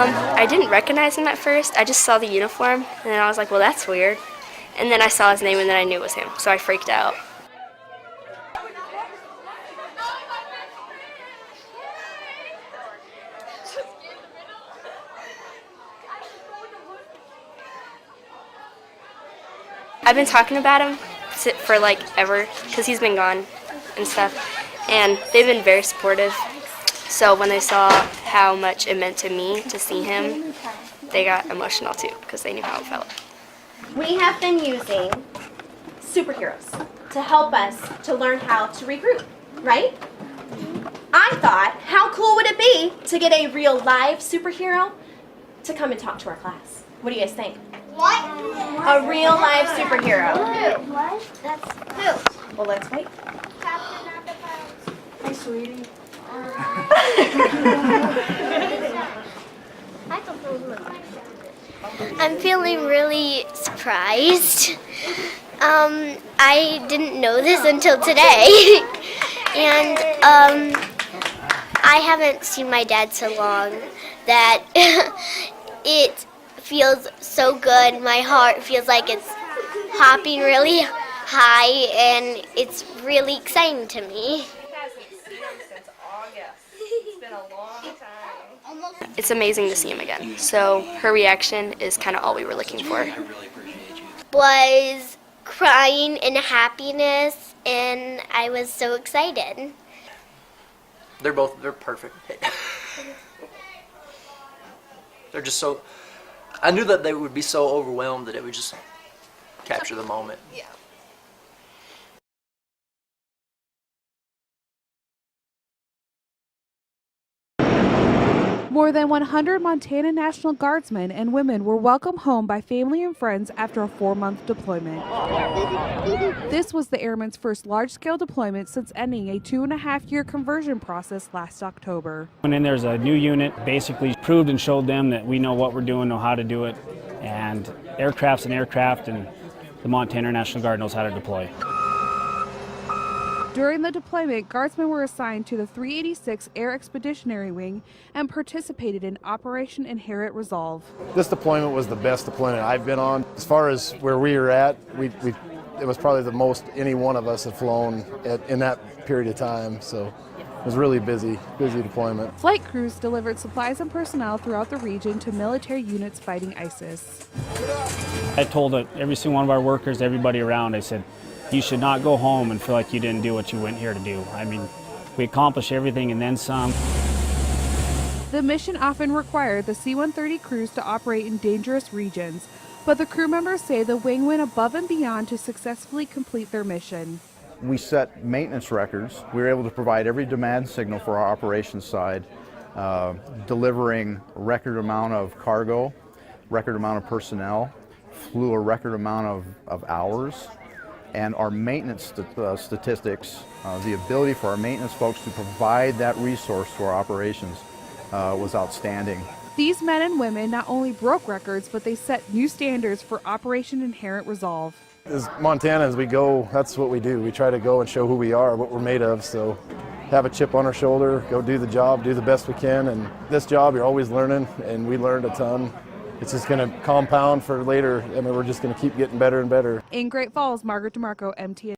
I didn't recognize him at first. I just saw the uniform, and then I was like, well, that's weird. And then I saw his name, and then I knew it was him, so I freaked out. I've been talking about him for like ever, because he's been gone and stuff, and they've been very supportive. So when they saw how much it meant to me to see him, they got emotional too, because they knew how it felt. We have been using superheroes to help us to learn how to regroup, right? I thought, how cool would it be to get a real live superhero to come and talk to our class? What do you guys think? What? A real live superhero. Who? What? That's who? Well, let's wait. Captain Underpants. Hi, sweetie. I thought those were I'm feeling really surprised. I didn't know this until today. And I haven't seen my dad so long that it feels so good. My heart feels like it's hopping really high, and it's really exciting to me. It's amazing to see him again. So her reaction is kind of all we were looking for. Was crying in happiness, and I was so excited. They're perfect. They're just so, I knew that they would be so overwhelmed that it would just capture the moment. Yeah. More than 100 Montana National Guardsmen and women were welcomed home by family and friends after a 4-month deployment. This was the Airmen's first large-scale deployment since ending a 2.5-year conversion process last October. And then there's a new unit, basically proved and showed them that we know what we're doing, know how to do it, and aircraft's an aircraft, and the Montana National Guard knows how to deploy. During the deployment, Guardsmen were assigned to the 386 Air Expeditionary Wing and participated in Operation Inherent Resolve. This deployment was the best deployment I've been on. As far as where we were at, it was probably the most any one of us had flown in that period of time. So it was really busy deployment. Flight crews delivered supplies and personnel throughout the region to military units fighting ISIS. I told every single one of our workers, everybody around, I said, you should not go home and feel like you didn't do what you went here to do. I mean, we accomplished everything and then some. The mission often required the C-130 crews to operate in dangerous regions, but the crew members say the wing went above and beyond to successfully complete their mission. We set maintenance records. We were able to provide every demand signal for our operations side, delivering a record amount of cargo, record amount of personnel, flew a record amount of hours. And our maintenance statistics, the ability for our maintenance folks to provide that resource to our operations was outstanding. These men and women not only broke records, but they set new standards for Operation Inherent Resolve. As Montana, as we go, that's what we do. We try to go and show who we are, what we're made of. So have a chip on our shoulder, go do the job, do the best we can. And this job, you're always learning, and we learned a ton. It's just going to compound for later. I mean, we're just going to keep getting better and better. In Great Falls, Margaret DeMarco, MTN.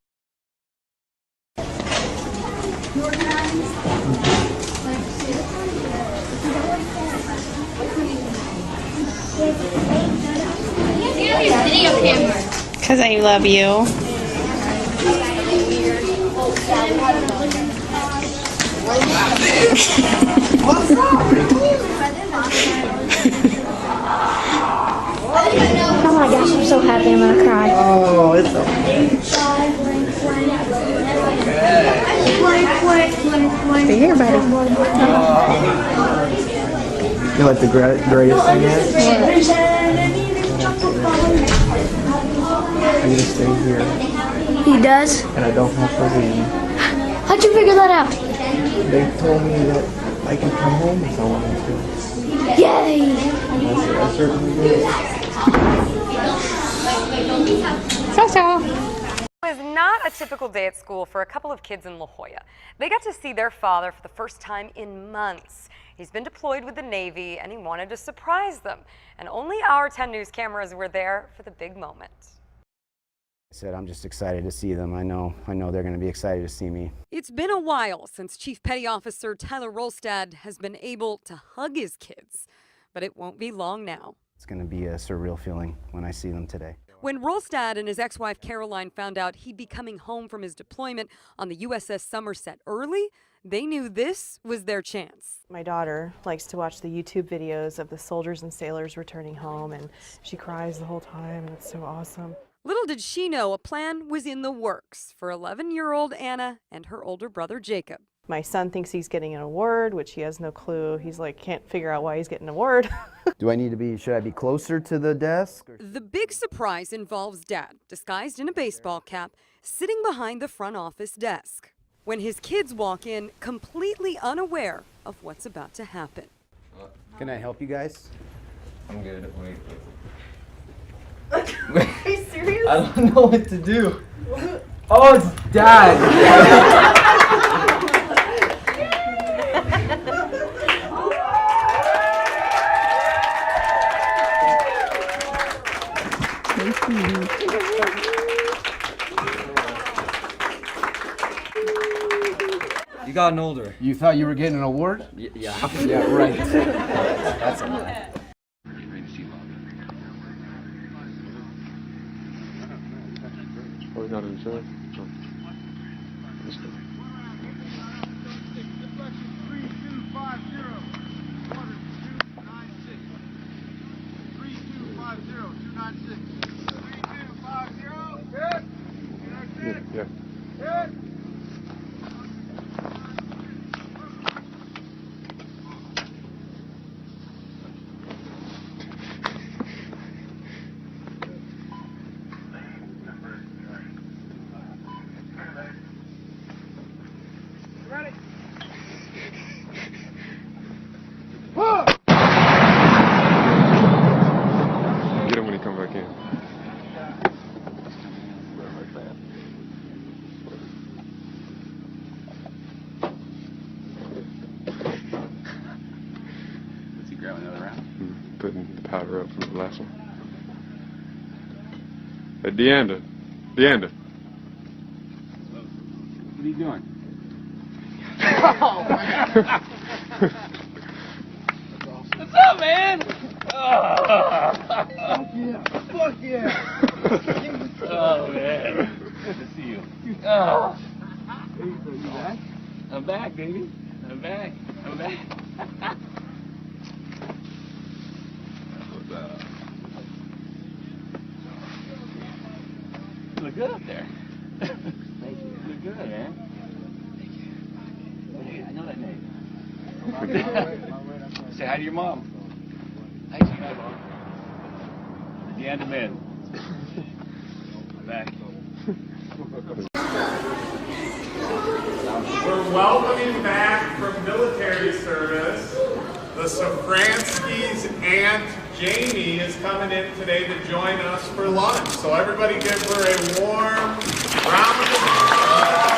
Because I love you. Oh my gosh, I'm so happy I'm gonna cry. Oh, it's okay. Stay here, buddy. You like the greatest thing yet? I'm gonna stay here. He does? And I don't have to leave. How'd you figure that out? They told me that I can come home if I wanted to. Yay! I certainly do. It was not a typical day at school for a couple of kids in La Jolla. They got to see their father for the first time in months. He's been deployed with the Navy and he wanted to surprise them. And only our 10 News cameras were there for the big moment. I said, I'm just excited to see them. I know they're going to be excited to see me. It's been a while since Chief Petty Officer Tyler Rolstad has been able to hug his kids, but it won't be long now. It's going to be a surreal feeling when I see them today. When Rolstad and his ex-wife Caroline found out he'd be coming home from his deployment on the USS Somerset early, they knew this was their chance. My daughter likes to watch the YouTube videos of the soldiers and sailors returning home, and she cries the whole time, and it's so awesome. Little did she know a plan was in the works for 11-year-old Anna and her older brother Jacob. My son thinks he's getting an award, which he has no clue. He's like, can't figure out why he's getting an award. Should I be closer to the desk? The big surprise involves Dad, disguised in a baseball cap, sitting behind the front office desk. When his kids walk in, completely unaware of what's about to happen. Can I help you guys? I'm good. Wait. Are you serious? I don't know what to do. Oh, it's Dad. You gotten older. You thought you were getting an award? Yeah. Yeah, right. That's okay. Oh, we got insurance? Yeah. Get him when he comes back in. Is he grabbing another round? Putting the powder up from the last one. Hey, Deanda. Deanda. What are you doing? What's up, man? Fuck yeah. Oh, man. Good to see you. Oh. You back? I'm back, baby. I'm back. I'm back. You look good up there. Thank you. You look good, man. Hey, I know that name. Say hi to your mom. Hi to your mom. Deanda Man. I'm back. We're welcoming back from military service the Safransky's Aunt Jamie is coming in today to join us for lunch. So everybody give her a warm round of applause.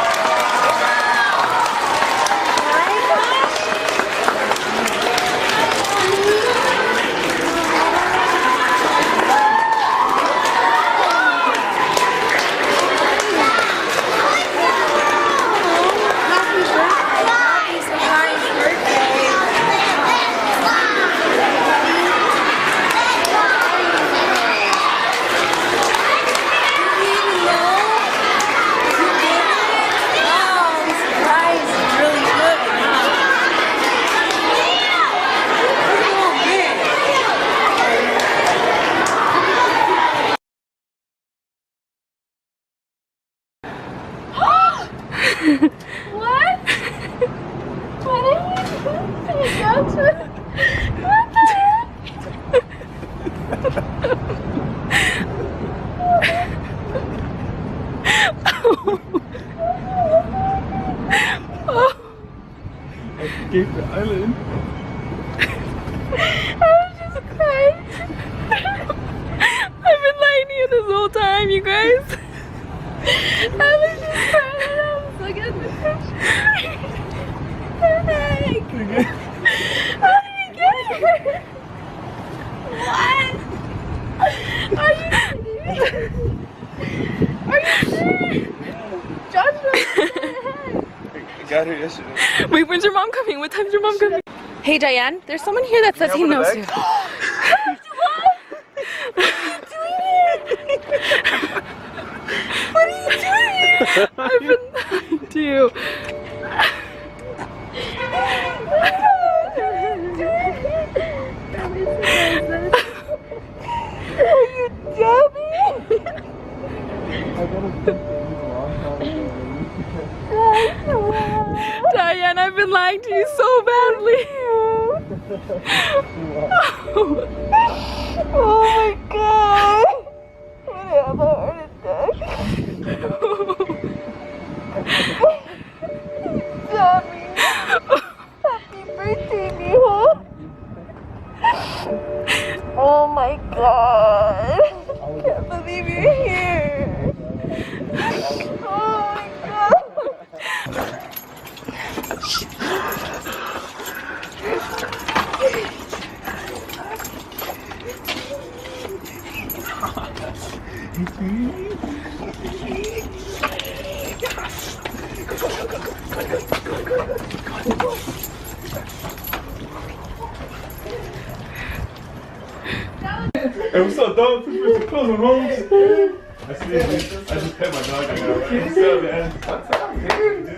got here yesterday. Wait, when's your mom coming? What time's your mom coming? Hey, Diane, there's someone here that says he knows you. What are you doing? I've been lying to you. Are you dummy? Diane, I've been lying to you so badly. Oh my god. I'm gonna have a heart attack. Dummy. Happy birthday, Mijo. Oh my god. I can't believe you're here. Oh my god. Hey, what's up, dog? Mr. Close Holmes. I see you. I just pet my dog. What's up, man? What's up, dude?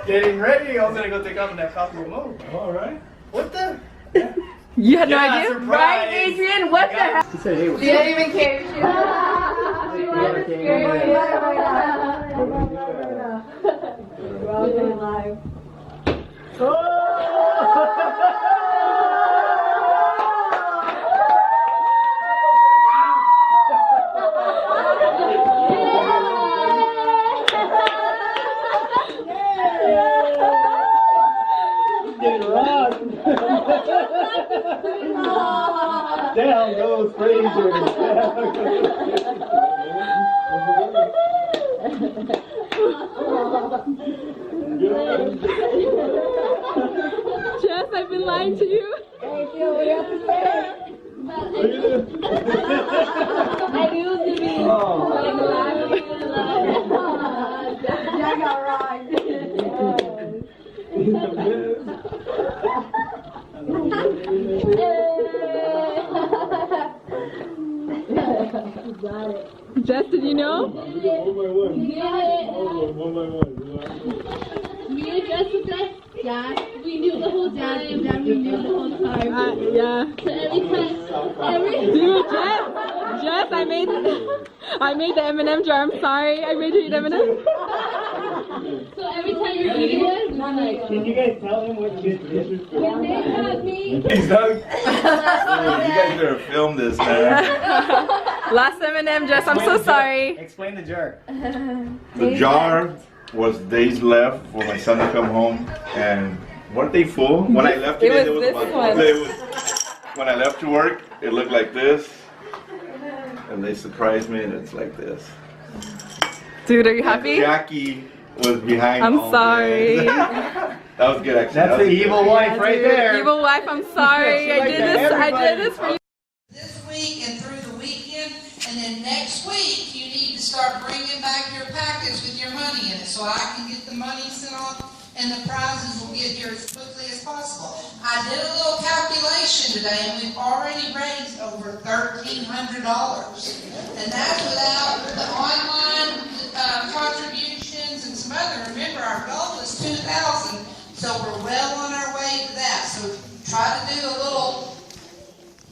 Getting ready. I was gonna go take off in that coffee remote. All right. What the? You had no Yeah, idea? surprise. Right, Adrian? What the heck? He said, hey, what's You up? don't even care. Down goes Fraser. Jess, I've been lying to you. I knew it was gonna be I got rocked. Jess, did you know? One by one. Me and Jess was like, yeah, we knew the whole time. Yeah, we knew the whole time. Yeah. So every Dude, Jess, I made the M&M jar. I'm sorry. I made you eat M&M. So every time you're eating it, we're like, Can you guys tell him what you did? when they had me. Please, dog. You guys better film this, man. Last M&M, Jess. I'm so sorry. Explain the jar. The jar was days left for my son to come home, and weren't they full? When I left today, there was about when I left to work, it looked like this, and they surprised me, and it's like this. Dude, are you happy? Jackie was behind. I'm all sorry. this. That was good, actually. That's the evil wife right there. Evil wife, I'm sorry. I did this for you. This week and through the weekend, and then next week you need to start bringing back your package with your money in it so I can get the money sent off and the prizes will get here as quickly as possible. I did a little calculation today and we've already raised over $1,300. And that's without the online contributions and some other. Remember, our goal is $2,000, so we're well on our way to that. So try to do a little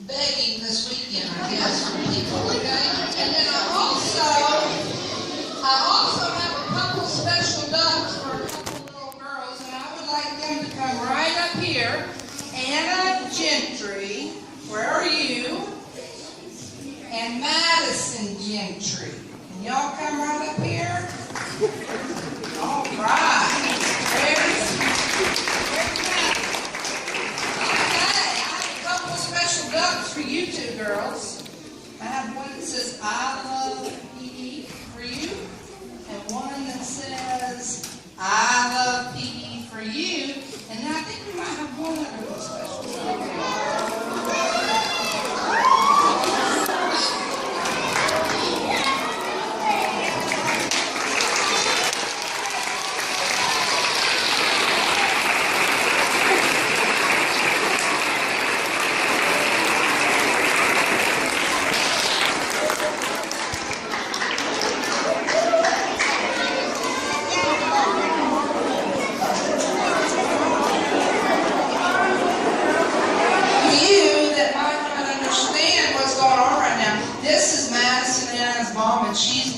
begging this weekend, I guess, for people, okay? And then I also have a couple special ducks for a couple little girls, and I would like them to come right up here. Anna Gentry, where are you? And Madison Gentry. Can y'all come right up here? All right. Where's Madison? Okay, I have a couple special ducks for you two girls. I have one that says, I love PE for you, and one that says, I love PE for you, and then I think we might have one other little special duck.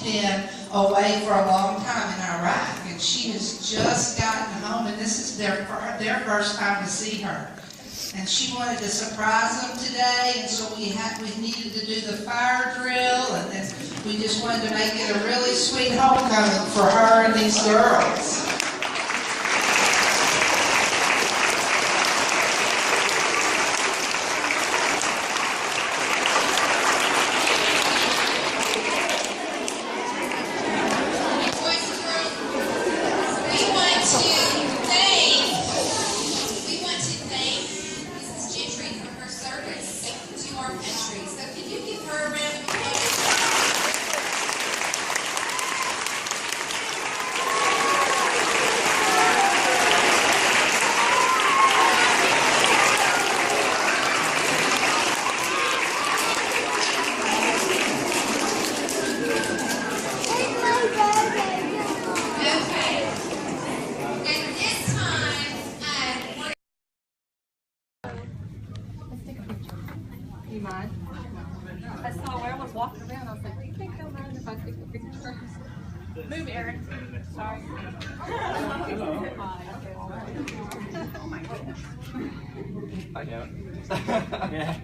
been away for a long time in Iraq, and she has just gotten home, and this is their first time to see her. And she wanted to surprise them today, and so we needed to do the fire drill, and then we just wanted to make it a really sweet homecoming for her and these girls. You mind? I saw where I was walking around. I was like, do you think they'll mind if I take a picture? Move, Aaron. Sorry. Oh my goodness. I know. Yeah.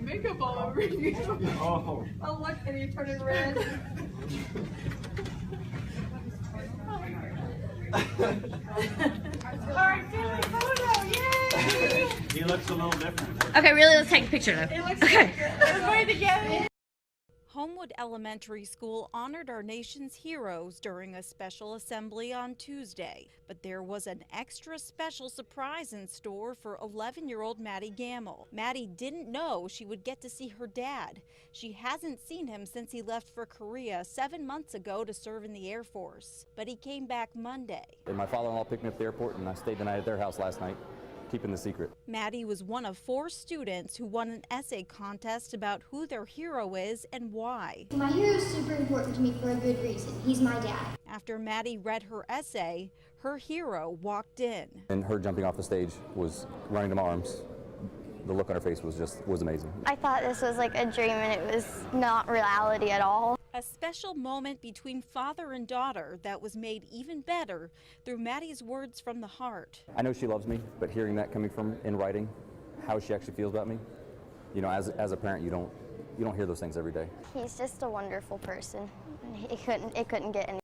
Makeup all over you. Oh. Oh, look, and you're turning red. Alright, family photo, yay! He looks a little different. Okay, really, let's take a picture though. Okay. Everybody together. Homewood Elementary School honored our nation's heroes during a special assembly on Tuesday, but there was an extra special surprise in store for 11-year-old Maddie Gamble. Maddie didn't know she would get to see her dad. She hasn't seen him since he left for Korea 7 months ago to serve in the Air Force, but he came back Monday. And my father-in-law picked me up at the airport, and I stayed the night at their house last night, keeping the secret. Maddie was one of 4 students who won an essay contest about who their hero is and why. My hero is super important to me for a good reason. He's my dad. After Maddie read her essay, her hero walked in. And her jumping off the stage was running to my arms. The look on her face was amazing. I thought this was like a dream and it was not reality at all. A special moment between father and daughter that was made even better through Maddie's words from the heart. I know she loves me, but hearing that coming from in writing, how she actually feels about me, you know, as a parent, you don't hear those things every day. He's just a wonderful person. It couldn't get any